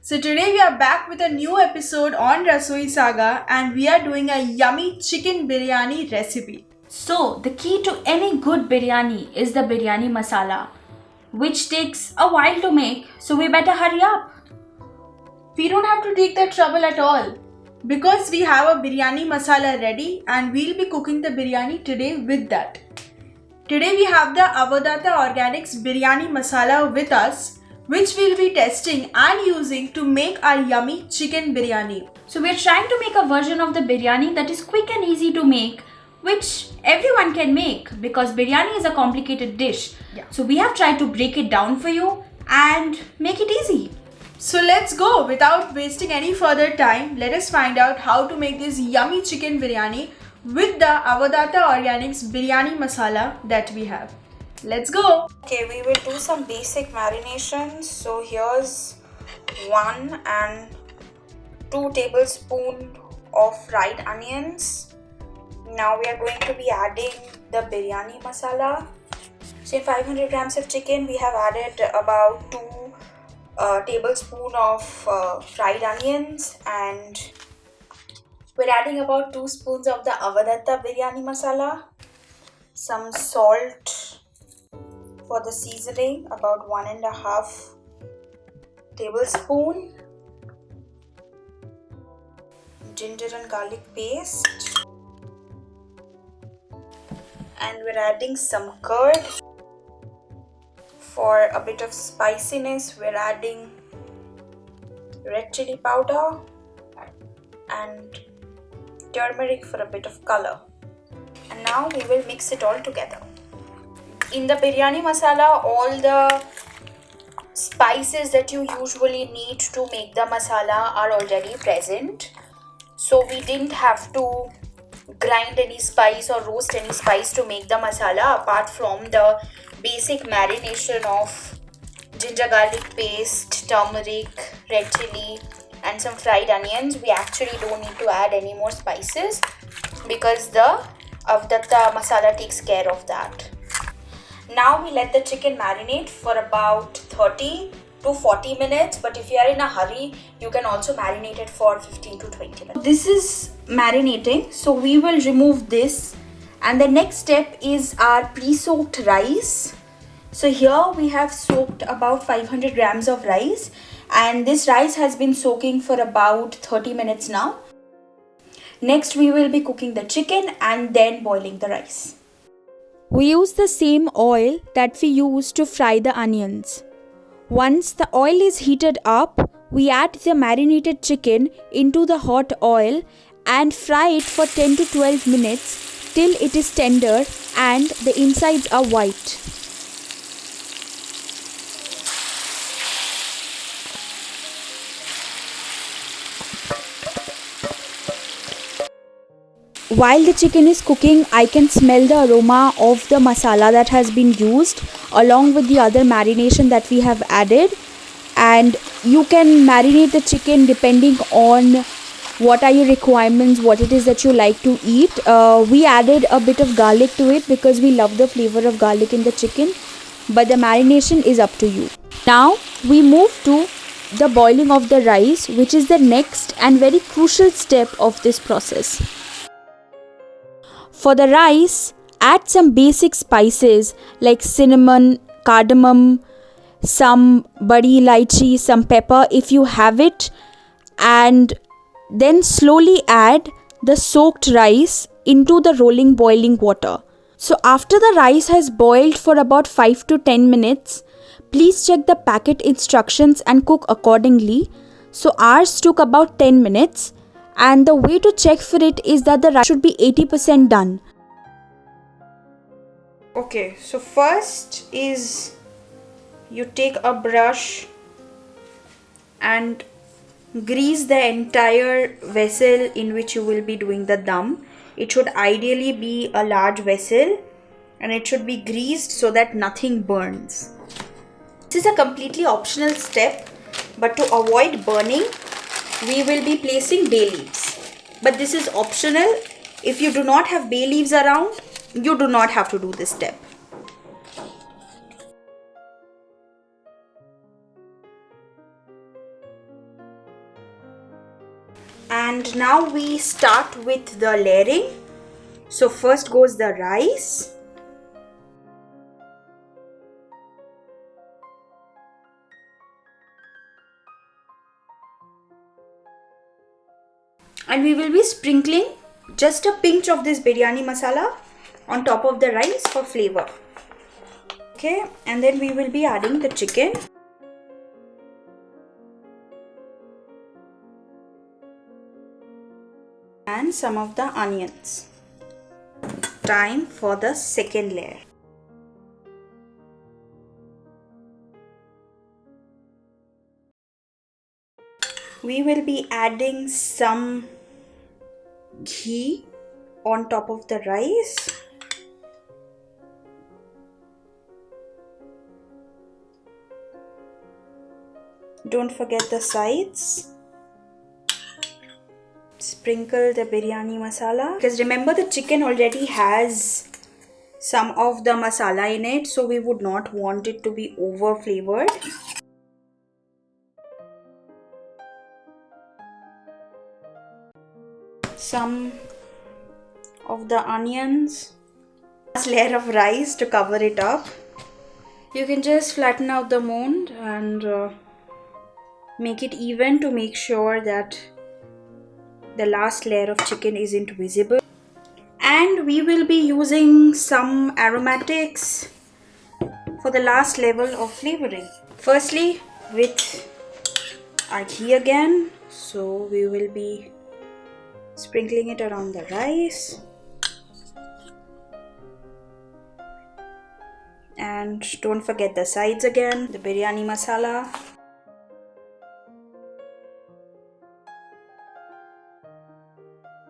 So today we are back with a new episode on Rasoi Saga and we are doing a yummy chicken biryani recipe. So, the key to any good biryani is the biryani masala, which takes a while to make, so we better hurry up. We don't have to take that trouble at all because we have a biryani masala ready and we'll be cooking the biryani today with that. Today we have the Avadata Organics biryani masala with us, which we'll be testing and using to make our yummy chicken biryani. So, we're trying to make a version of the biryani that is quick and easy to make, which everyone can make because biryani is a complicated dish. Yeah. So, we have tried to break it down for you and make it easy. So let's go. Without wasting any further time, let us find out how to make this yummy chicken biryani with the Avadata Organics biryani masala that we have. Let's go. Okay, we will do some basic marinations. So here's 1 and 2 tablespoons of fried onions. Now we are going to be adding the biryani masala. So in 500 grams of chicken, we have added about 2 tablespoons of fried onions, and we're adding about 2 spoons of the Avadata biryani masala, some salt for the seasoning, about 1.5 tablespoon, ginger and garlic paste, and we're adding some curd. For a bit of spiciness, we're adding red chili powder and turmeric for a bit of color. And now we will mix it all together. In the biryani masala, all the spices that you usually need to make the masala are already present. So we didn't have to grind any spice or roast any spice to make the masala apart from the basic marination of ginger garlic paste, turmeric, red chili and some fried onions. We actually don't need to add any more spices because the Avadata masala takes care of that. Now we let the chicken marinate for about 30 to 40 minutes, but if you are in a hurry, you can also marinate it for 15 to 20 minutes. This is marinating, so we will remove this. And the next step is our pre-soaked rice. So here we have soaked about 500 grams of rice, and this rice has been soaking for about 30 minutes now. Next we will be cooking the chicken and then boiling the rice. We use the same oil that we use to fry the onions. Once the oil is heated up, we add the marinated chicken into the hot oil and fry it for 10 to 12 minutes till it is tender and the insides are white. While the chicken is cooking, I can smell the aroma of the masala that has been used along with the other marination that we have added. And you can marinate the chicken depending on what are your requirements, what it is that you like to eat. We added a bit of garlic to it because we love the flavor of garlic in the chicken, but the marination is up to you. Now we move to the boiling of the rice, which is the next and very crucial step of this process. For the rice, add some basic spices like cinnamon, cardamom, some badi elaichi, some pepper if you have it, and then slowly add the soaked rice into the rolling boiling water. So after the rice has boiled for about 5 to 10 minutes, please check the packet instructions and cook accordingly. So ours took about 10 minutes. And the way to check for it is that the rice should be 80% done. Okay, so first is you take a brush and grease the entire vessel in which you will be doing the dum. It should ideally be a large vessel and it should be greased so that nothing burns. This is a completely optional step, but to avoid burning, we will be placing bay leaves. But this is optional. If you do not have bay leaves around, you do not have to do this step. And now we start with the layering. So first goes the rice. And we will be sprinkling just a pinch of this biryani masala on top of the rice for flavor. Okay, and then we will be adding the chicken. And some of the onions. Time for the second layer. We will be adding some ghee on top of the rice. Don't forget the sides. Sprinkle the biryani masala, because remember the chicken already has some of the masala in it, so we would not want it to be over flavored. Some of the onions, last layer of rice to cover it up. You can just flatten out the mold and make it even to make sure that the last layer of chicken isn't visible. And we will be using some aromatics for the last level of flavoring. Firstly, with our ghee again, so we will be sprinkling it around the rice. And don't forget the sides again, the biryani masala.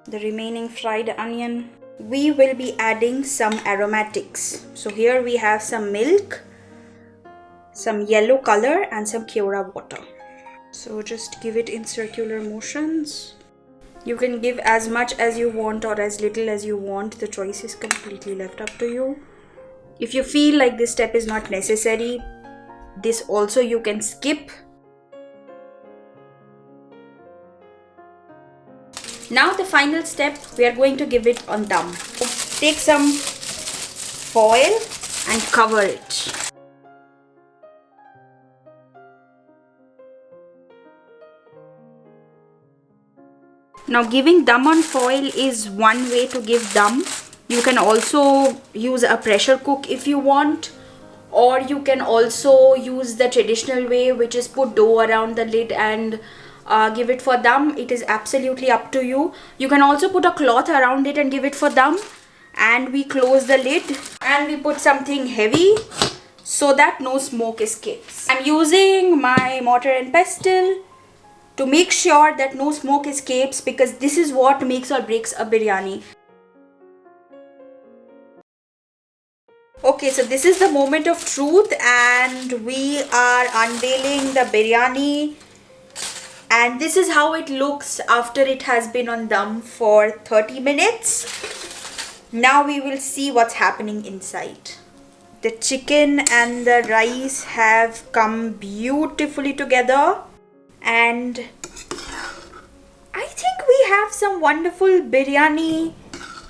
The remaining fried onion. We will be adding some aromatics. So here we have some milk, some yellow color and some Keora water. So just give it in circular motions. You can give as much as you want or as little as you want. The choice is completely left up to you. If you feel like this step is not necessary, this also you can skip. Now the final step, we are going to give it on dum. Take some foil and cover it. Now giving dum on foil is one way to give dum. You can also use a pressure cook if you want, or you can also use the traditional way, which is put dough around the lid and give it for dum. It is absolutely up to you. You can also put a cloth around it and give it for dum, and we close the lid and we put something heavy so that no smoke escapes. I'm using my mortar and pestle to make sure that no smoke escapes, because this is what makes or breaks a biryani. Okay, so this is the moment of truth and we are unveiling the biryani, and this is how it looks after it has been on dum for 30 minutes. Now we will see what's happening inside. The chicken and the rice have come beautifully together, and I think we have some wonderful biryani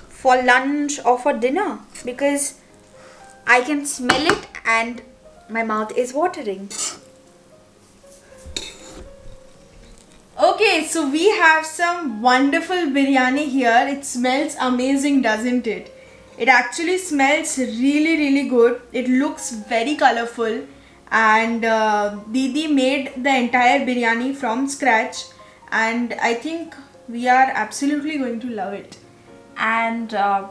for lunch or for dinner, because I can smell it and my mouth is watering. Okay, so we have some wonderful biryani here. It smells amazing, doesn't it? It actually smells really good. It looks very colorful, and Didi made the entire biryani from scratch, and I think we are absolutely going to love it. And a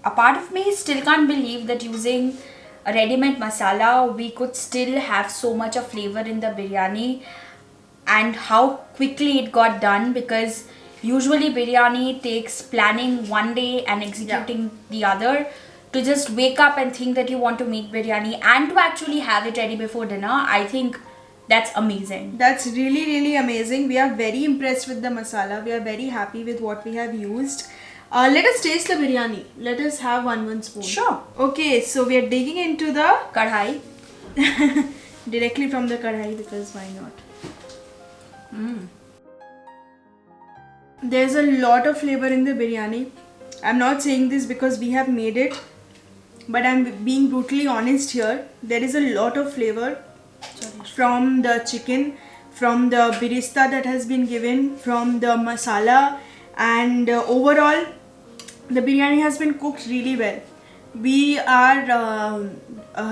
part of me still can't believe that using a ready-made masala we could still have so much of flavor in the biryani, and how quickly it got done, because usually biryani takes planning one day and executing the other. To just wake up and think that you want to make biryani and to actually have it ready before dinner, I think that's amazing. That's really amazing. We are very impressed with the masala. We are very happy with what we have used. Let us taste the biryani. Let us have one spoon. Sure. Okay, so we are digging into the Kadhai. directly from the kadhai, because why not? There's a lot of flavor in the biryani. I'm not saying this because we have made it, but I'm being brutally honest here. There is a lot of flavor from the chicken, from the birista that has been given, from the masala, and overall the biryani has been cooked really well. We are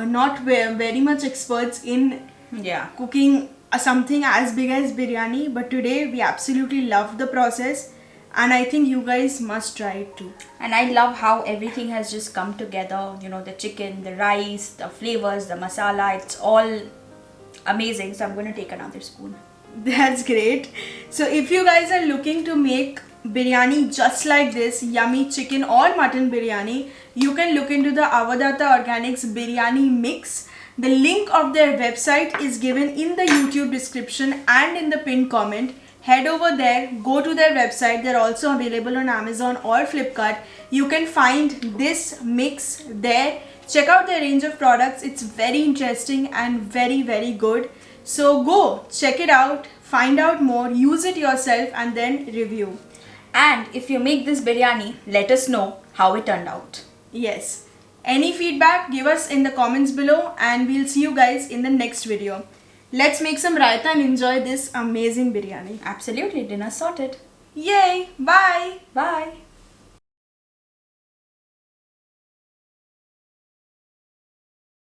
not very much experts in Yeah. cooking something as big as biryani, but today we absolutely love the process, and I think you guys must try it too. And I love how everything has just come together. You know, the chicken, the rice, the flavors, the masala, it's all amazing. So I'm going to take another spoon. That's great. So if you guys are looking to make biryani just like this, yummy chicken or mutton biryani, you can look into the Avadata Organics biryani mix. The link of their website is given in the YouTube description and in the pinned comment. Head over there, go to their website. They're also available on Amazon or Flipkart. You can find this mix there. Check out their range of products. It's very interesting and very, very good. So go check it out, find out more, use it yourself, and then review. And if you make this biryani, let us know how it turned out. Yes. Any feedback, give us in the comments below, and we'll see you guys in the next video. Let's make some raita and enjoy this amazing biryani. Absolutely, dinner sorted. Yay! Bye! Bye.